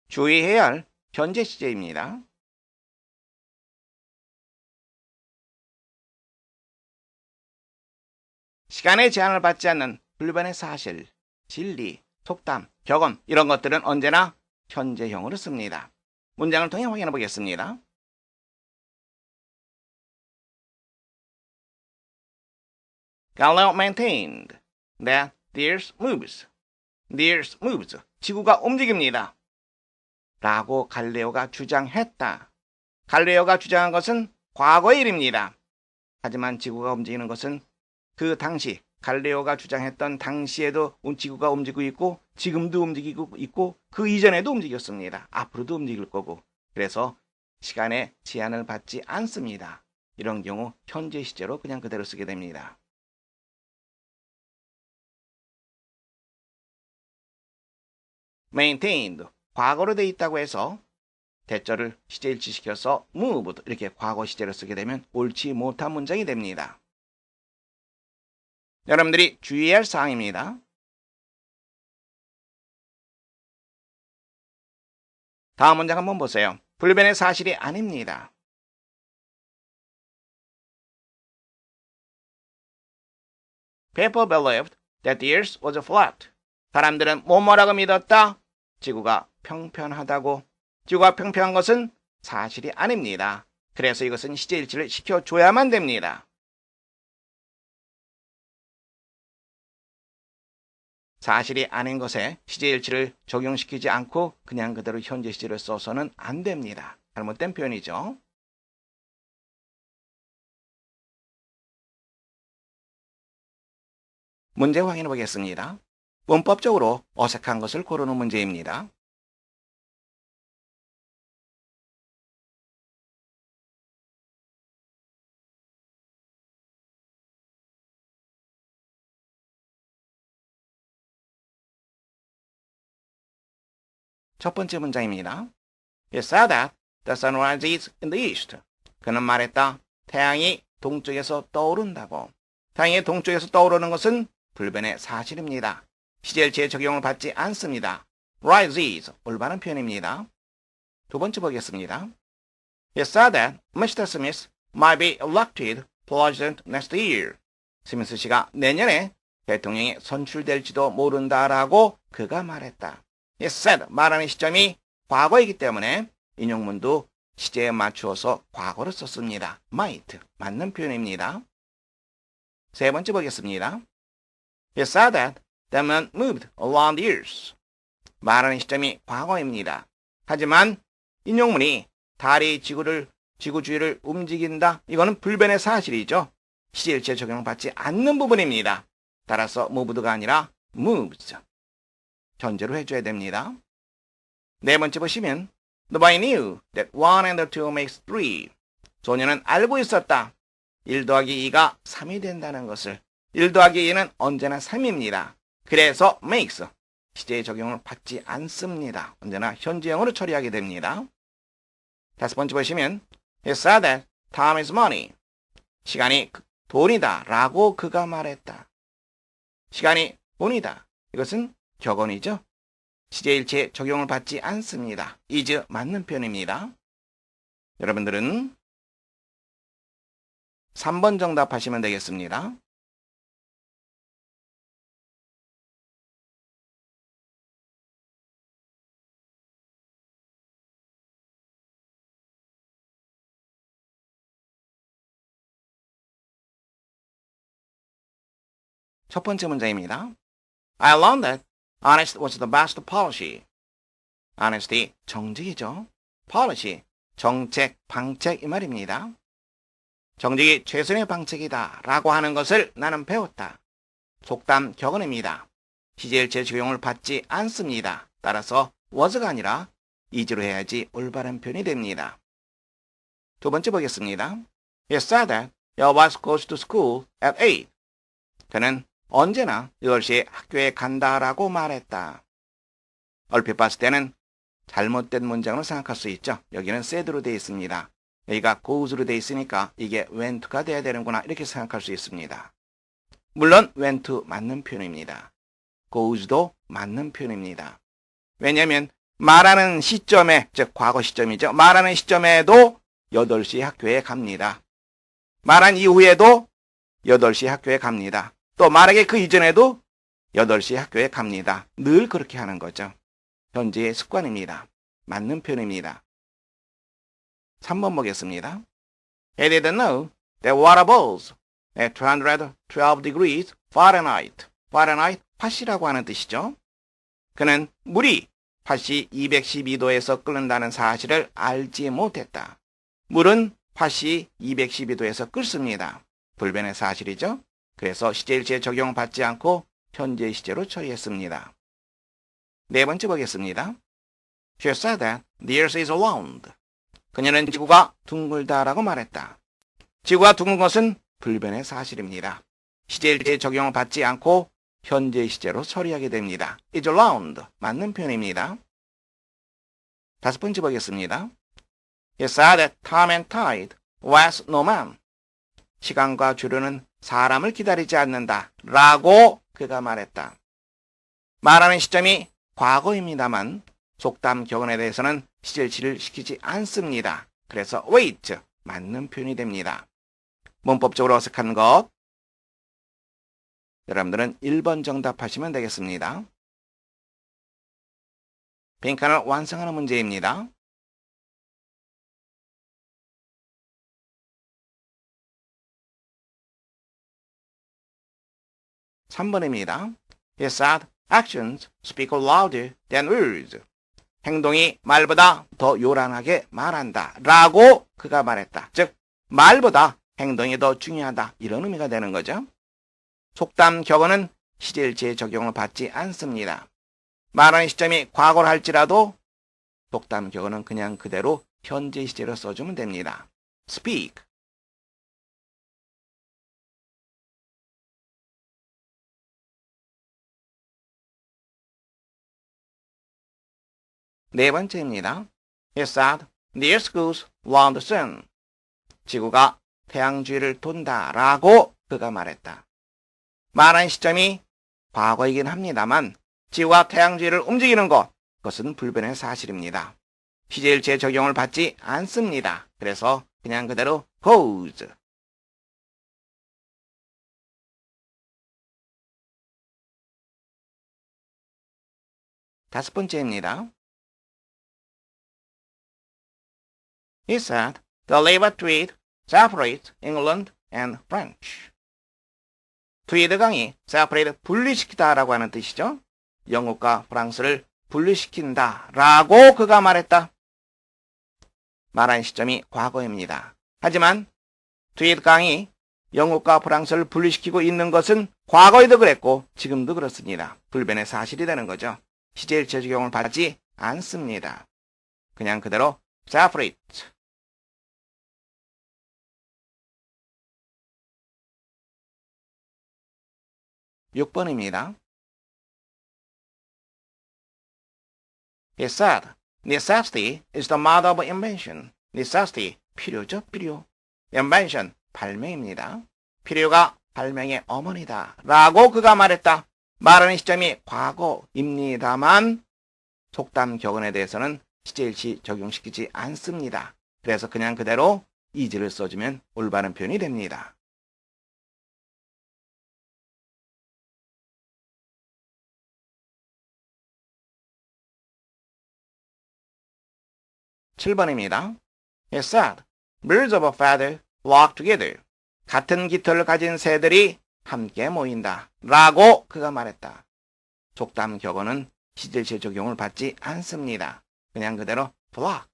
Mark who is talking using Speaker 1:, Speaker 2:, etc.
Speaker 1: 주의해야 할 현재 시제입니다. 시간의 제한을 받지 않는 불변의 사실, 진리, 속담, 격언 이런 것들은 언제나 현재형으로 씁니다. 문장을 통해 확인해 보겠습니다. Galileo maintained that the earth moves. The earth moves. 지구가 움직입니다. 라고 갈릴레오가 주장했다. 갈릴레오가 주장한 것은 과거의 일입니다. 하지만 지구가 움직이는 것은 그 당시 갈릴레오가 주장했던 당시에도 지구가 움직이고 있고 지금도 움직이고 있고 그 이전에도 움직였습니다. 앞으로도 움직일 거고 그래서 시간의 제한을 받지 않습니다. 이런 경우 현재 시제로 그냥 그대로 쓰게 됩니다. maintained 과거로 돼 있다고 해서 대절을 시제 일치시켜서 moved 이렇게 과거 시제로 쓰게 되면 옳지 못한 문장이 됩니다. 여러분들이 주의해야 할 사항입니다. 다음 문장 한번 보세요. 불변의 사실이 아닙니다. People believed that the earth was flat. 사람들은 뭐라고 믿었다? 지구가 평평하다고. 지구가 평평한 것은 사실이 아닙니다. 그래서 이것은 시제 일치를 시켜줘야만 됩니다. 사실이 아닌 것에 시제 일치를 적용시키지 않고 그냥 그대로 현재 시제를 써서는 안 됩니다. 잘못된 표현이죠. 문제 확인해 보겠습니다. 문법적으로 어색한 것을 고르는 문제입니다. 첫 번째 문장입니다. He said that the sun rises in the east. 그는 말했다. 태양이 동쪽에서 떠오른다고. 태양이 동쪽에서 떠오르는 것은 불변의 사실입니다. 시제일치의 적용을 받지 않습니다. rises 올바른 표현입니다. 두 번째 보겠습니다. He said that Mr. Smith might be elected president next year. 스미스 씨가 내년에 대통령이 선출될지도 모른다라고 그가 말했다. He said 말하는 시점이 과거이기 때문에 인용문도 시제에 맞추어서 과거를 썼습니다. might 맞는 표현입니다. 세 번째 보겠습니다. He said that the moon moved around the earth. 말하는 시점이 과거입니다. 하지만 인용문이 달이 지구 주위를 움직인다. 이거는 불변의 사실이죠. 시제일치에 적용받지 않는 부분입니다. 따라서 moved가 아니라 moves. 현재로 해줘야 됩니다. 네 번째 보시면 The boy knew that 1 and 2 makes 3. 소녀는 알고 있었다. 1 더하기 2가 3이 된다는 것을. 1 더하기 2는 언제나 3입니다. 그래서 makes. 시제의 적용을 받지 않습니다. 언제나 현재형으로 처리하게 됩니다. 다섯 번째 보시면 He said that time is money. 시간이 돈이다 라고 그가 말했다. 시간이 돈이다. 이것은 격언이죠. 시제일치에 적용을 받지 않습니다. is 맞는 표현입니다. 여러분들은 3번 정답 하시면 되겠습니다. 첫 번째 문제입니다. I learned that honest was the best policy. honesty, 정직이죠. policy, 정책, 방책 이 말입니다. 정직이 최선의 방책이다 라고 하는 것을 나는 배웠다. 속담 격언입니다. 시제일체 적용을 받지 않습니다. 따라서 was가 아니라 is로 해야지 올바른 표현이 됩니다. 두 번째 보겠습니다. He said that your wife goes to school at 8. 그는 언제나 8시에 학교에 간다라고 말했다. 얼핏 봤을 때는 잘못된 문장으로 생각할 수 있죠. 여기는 said로 되어 있습니다. 여기가 goes로 되어 있으니까 이게 went가 돼야 되는구나 이렇게 생각할 수 있습니다. 물론 went 맞는 표현입니다. goes도 맞는 표현입니다. 왜냐하면 말하는 시점에, 즉 과거 시점이죠. 말하는 시점에도 8시 학교에 갑니다. 말한 이후에도 8시 학교에 갑니다. 또 말하기 그 이전에도 8시 학교에 갑니다. 늘 그렇게 하는 거죠. 현재의 습관입니다. 맞는 표현입니다. 3번 보겠습니다. He didn't know that water boils at 212 degrees Fahrenheit. Fahrenheit, 팥이라고 하는 뜻이죠. 그는 물이 팥이 212도에서 끓는다는 사실을 알지 못했다. 물은 팥이 212도에서 끓습니다. 불변의 사실이죠. 그래서 시제일치의 적용을 받지 않고 현재 시제로 처리했습니다. 네 번째 보겠습니다. She said that the earth is round. 그녀는 지구가 둥글다라고 말했다. 지구가 둥근 것은 불변의 사실입니다. 시제일치의 적용을 받지 않고 현재 시제로 처리하게 됩니다. It's round. 맞는 표현입니다. 다섯 번째 보겠습니다. He said that time and tide waits no man. 시간과 주류는 사람을 기다리지 않는다. 라고 그가 말했다. 말하는 시점이 과거입니다만 속담 격언에 대해서는 시제일치를 시키지 않습니다. 그래서 wait. 맞는 표현이 됩니다. 문법적으로 어색한 것. 여러분들은 1번 정답하시면 되겠습니다. 빈칸을 완성하는 문제입니다. (3번입니다) He said, actions speak louder than words. 행동이 말보다 더 요란하게 말한다. 라고 그가 말했다. 즉, 말보다 행동이 더 중요하다. 이런 의미가 되는 거죠. 속담 격언은 시제일치의 적용을 받지 않습니다. 말하는 시점이 과거로 할지라도 속담 격언은 그냥 그대로 현재 시제로 써주면 됩니다. speak. 네 번째입니다. He said, the earth goes round the sun. 지구가 태양 주위를 돈다. 라고 그가 말했다. 말한 시점이 과거이긴 합니다만 지구가 태양 주위를 움직이는 것, 그것은 불변의 사실입니다. 시제일치의 적용을 받지 않습니다. 그래서 그냥 그대로 goes. 다섯 번째입니다. He said, the river Tweed separates England and French. 트위드 강이 separate, 분리시키다 라고 하는 뜻이죠. 영국과 프랑스를 분리시킨다 라고 그가 말했다. 말한 시점이 과거입니다. 하지만 트위드 강이 영국과 프랑스를 분리시키고 있는 것은 과거에도 그랬고 지금도 그렇습니다. 불변의 사실이 되는 거죠. 시제일치 적용을 받지 않습니다. 그냥 그대로 separate. 6번입니다. He said, necessity is the mother of invention. necessity, 필요죠, 필요. invention, 발명입니다. 필요가 발명의 어머니다. 라고 그가 말했다. 말하는 시점이 과거입니다만 속담 격언에 대해서는 시제일치 적용시키지 않습니다. 그래서 그냥 그대로 is를 써주면 올바른 표현이 됩니다. 7번입니다. He said, birds of a feather flock together. 같은 깃털을 가진 새들이 함께 모인다. 라고 그가 말했다. 속담 격언은 시제일치 적용을 받지 않습니다. 그냥 그대로 flock.